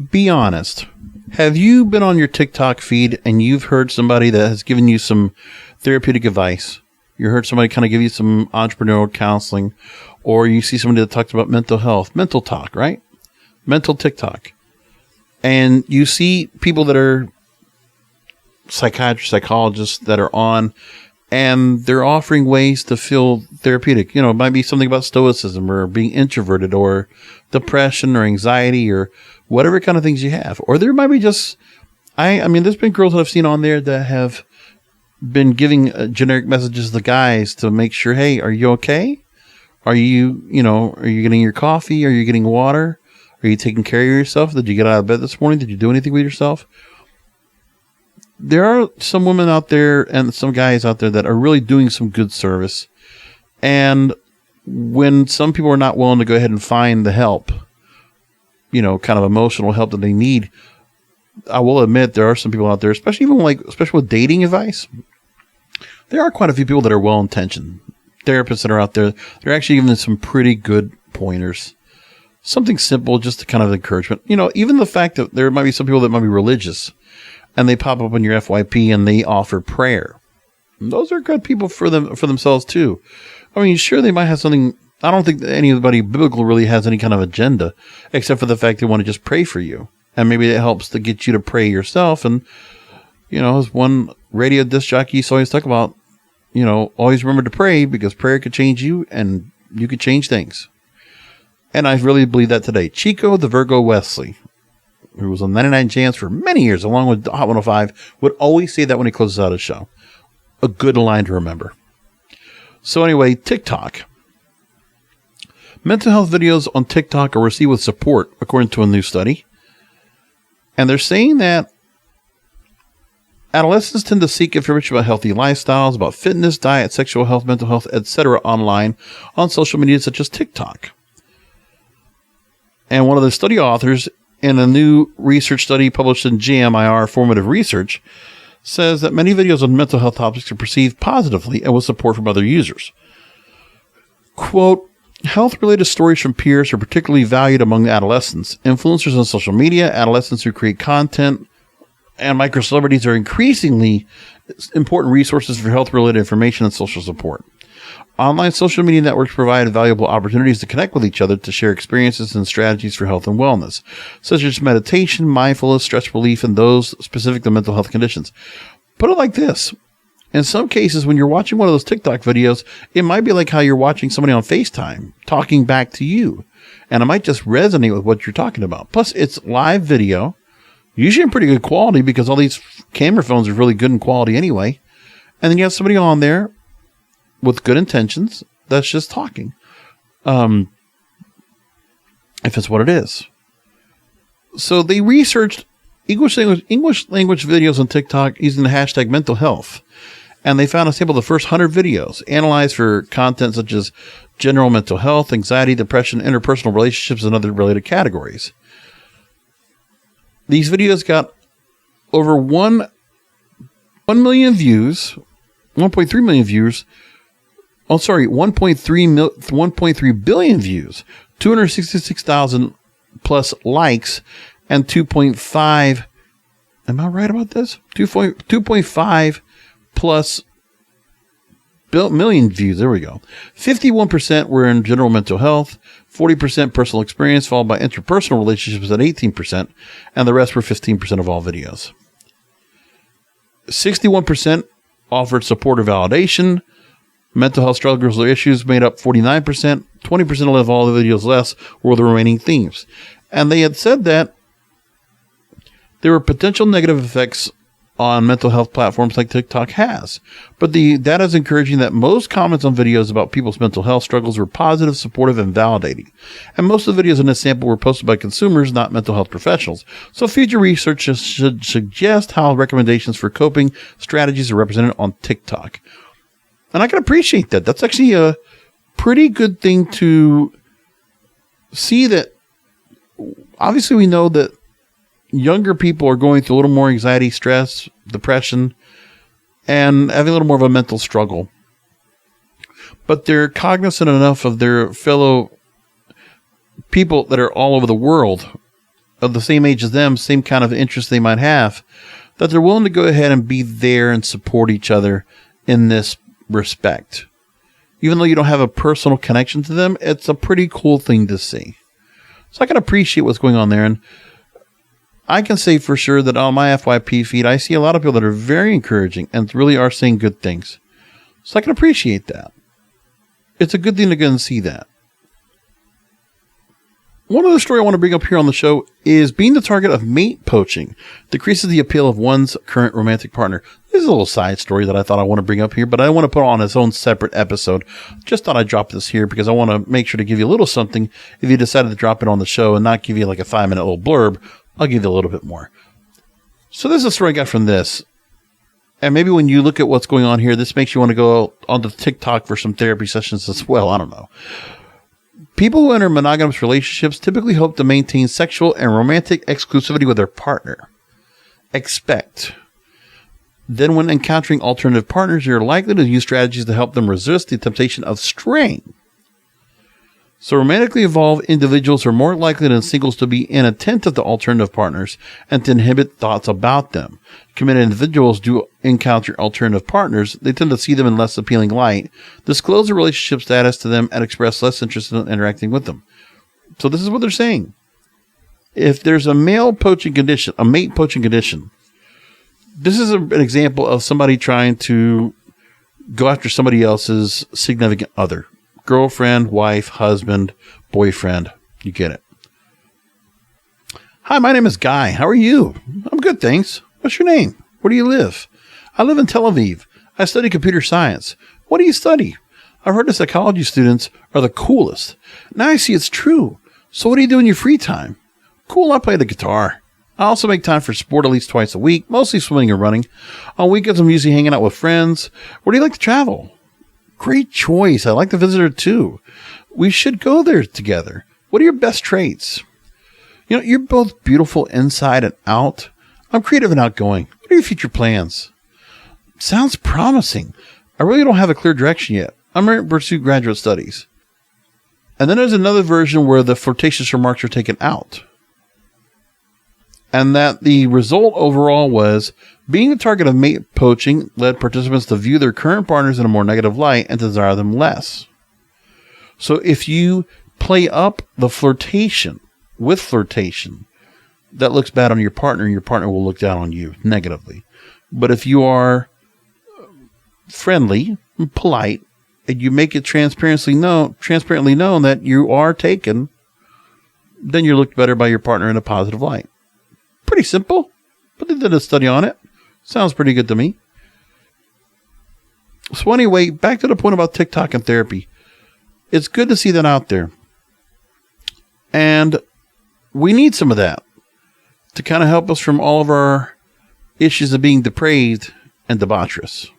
be honest. Have you been on your TikTok feed and you've heard somebody that has given you some therapeutic advice? You heard somebody kind of give you some entrepreneurial counseling, or you see somebody that talks about mental health, mental talk, right? Mental TikTok. And you see people that are psychiatrists, psychologists that are on, and they're offering ways to feel therapeutic. You know, it might be something about stoicism or being introverted or depression or anxiety or whatever kind of things you have. Or there might be just, I mean, there's been girls that I've seen on there that have been giving generic messages to guys to make sure, hey, are you okay? Are you getting your coffee? Are you getting water? Are you taking care of yourself? Did you get out of bed this morning? Did you do anything with yourself? There are some women out there and some guys out there that are really doing some good service. And when some people are not willing to go ahead and find the help, you know, kind of emotional help that they need, I will admit there are some people out there, especially with dating advice. There are quite a few people that are well-intentioned. Therapists that are out there, they're actually giving some pretty good pointers. Something simple, just to kind of encouragement. You know, even the fact that there might be some people that might be religious and they pop up on your FYP and they offer prayer. And those are good people for themselves too. I mean, sure, they might have something. I don't think that anybody biblical really has any kind of agenda, except for the fact they want to just pray for you. And maybe it helps to get you to pray yourself. And, you know, as one radio disc jockey used to always talk about, you know, always remember to pray, because prayer could change you and you could change things. And I really believe that today. Chico the Virgo Wesley, who was on 99 Chance for many years, along with Hot 105, would always say that when he closes out his show. A good line to remember. So anyway, TikTok. Mental health videos on TikTok are received with support, according to a new study. And they're saying that adolescents tend to seek information about healthy lifestyles, about fitness, diet, sexual health, mental health, etc. online on social media such as TikTok. And one of the study authors in a new research study published in JMIR Formative Research says that many videos on mental health topics are perceived positively and with support from other users. Quote, health-related stories from peers are particularly valued among adolescents. Influencers on social media, adolescents who create content, and micro-celebrities are increasingly important resources for health-related information and social support. Online social media networks provide valuable opportunities to connect with each other to share experiences and strategies for health and wellness, such as meditation, mindfulness, stress relief, and those specific to mental health conditions. Put it like this. In some cases, when you're watching one of those TikTok videos, it might be like how you're watching somebody on FaceTime talking back to you. And it might just resonate with what you're talking about. Plus, it's live video, usually in pretty good quality because all these camera phones are really good in quality anyway. And then you have somebody on there with good intentions that's just talking. If it's what it is. So they researched English language videos on TikTok using the hashtag mental health. And they found a sample of the first 100 videos analyzed for content such as general mental health, anxiety, depression, interpersonal relationships, and other related categories. These videos got over 1 million views, 1.3 million views. 1.3 billion views, 266,000 plus likes, and 2.5. Am I right about this? 2.5 plus million views. There we go. 51% were in general mental health, 40% personal experience, followed by interpersonal relationships at 18%, and the rest were 15% of all videos. 61% offered support or validation. Mental health struggles or issues made up 49%. 20% of all the videos less were the remaining themes. And they had said that there were potential negative effects on mental health platforms like TikTok has. But the data is encouraging that most comments on videos about people's mental health struggles were positive, supportive, and validating. And most of the videos in this sample were posted by consumers, not mental health professionals. So future research should suggest how recommendations for coping strategies are represented on TikTok. And I can appreciate that. That's actually a pretty good thing to see, that obviously we know that younger people are going through a little more anxiety, stress, depression, and having a little more of a mental struggle. But they're cognizant enough of their fellow people that are all over the world of the same age as them, same kind of interest they might have, that they're willing to go ahead and be there and support each other in this respect. Even though you don't have a personal connection to them, it's a pretty cool thing to see. So I can appreciate what's going on there. And I can say for sure that on my FYP feed, I see a lot of people that are very encouraging and really are saying good things. So I can appreciate that. It's a good thing to go and see that. One other story I want to bring up here on the show is being the target of mate poaching decreases the appeal of one's current romantic partner. This is a little side story that I thought I want to bring up here, but I want to put on its own separate episode. Just thought I'd drop this here because I want to make sure to give you a little something. If you decided to drop it on the show and not give you like a 5-minute little blurb, I'll give you a little bit more. So this is a story I got from this. And maybe when you look at what's going on here, this makes you want to go onto TikTok for some therapy sessions as well. I don't know. People who enter monogamous relationships typically hope to maintain sexual and romantic exclusivity with their partner. Expect. Then when encountering alternative partners, you're likely to use strategies to help them resist the temptation of straying. So romantically evolved individuals are more likely than singles to be inattentive to alternative partners and to inhibit thoughts about them. Committed individuals do encounter alternative partners. They tend to see them in less appealing light, disclose their relationship status to them, and express less interest in interacting with them. So this is what they're saying. If there's a mate poaching condition, this is an example of somebody trying to go after somebody else's significant other. Girlfriend, wife, husband, boyfriend. You get it. Hi, my name is Guy. How are you? I'm good, thanks. What's your name? Where do you live? I live in Tel Aviv. I study computer science. What do you study? I've heard the psychology students are the coolest. Now I see it's true. So what do you do in your free time? Cool, I play the guitar. I also make time for sport at least twice a week, mostly swimming and running. On weekends, I'm usually hanging out with friends. Where do you like to travel? Great choice. I like to visit her too. We should go there together. What are your best traits? You know, you're both beautiful inside and out. I'm creative and outgoing. What are your future plans? Sounds promising. I really don't have a clear direction yet. I'm ready to pursue graduate studies. And then there's another version where the flirtatious remarks are taken out. And that the result overall was being the target of mate poaching led participants to view their current partners in a more negative light and desire them less. So if you play up the flirtation with flirtation, that looks bad on your partner, and your partner will look down on you negatively. But if you are friendly and polite, and you make it transparently known that you are taken, then you're looked better by your partner in a positive light. Pretty simple, but they did a study on it. Sounds pretty good to me. So anyway, back to the point about TikTok and therapy. It's good to see that out there. And we need some of that to kind of help us from all of our issues of being depraved and debaucherous.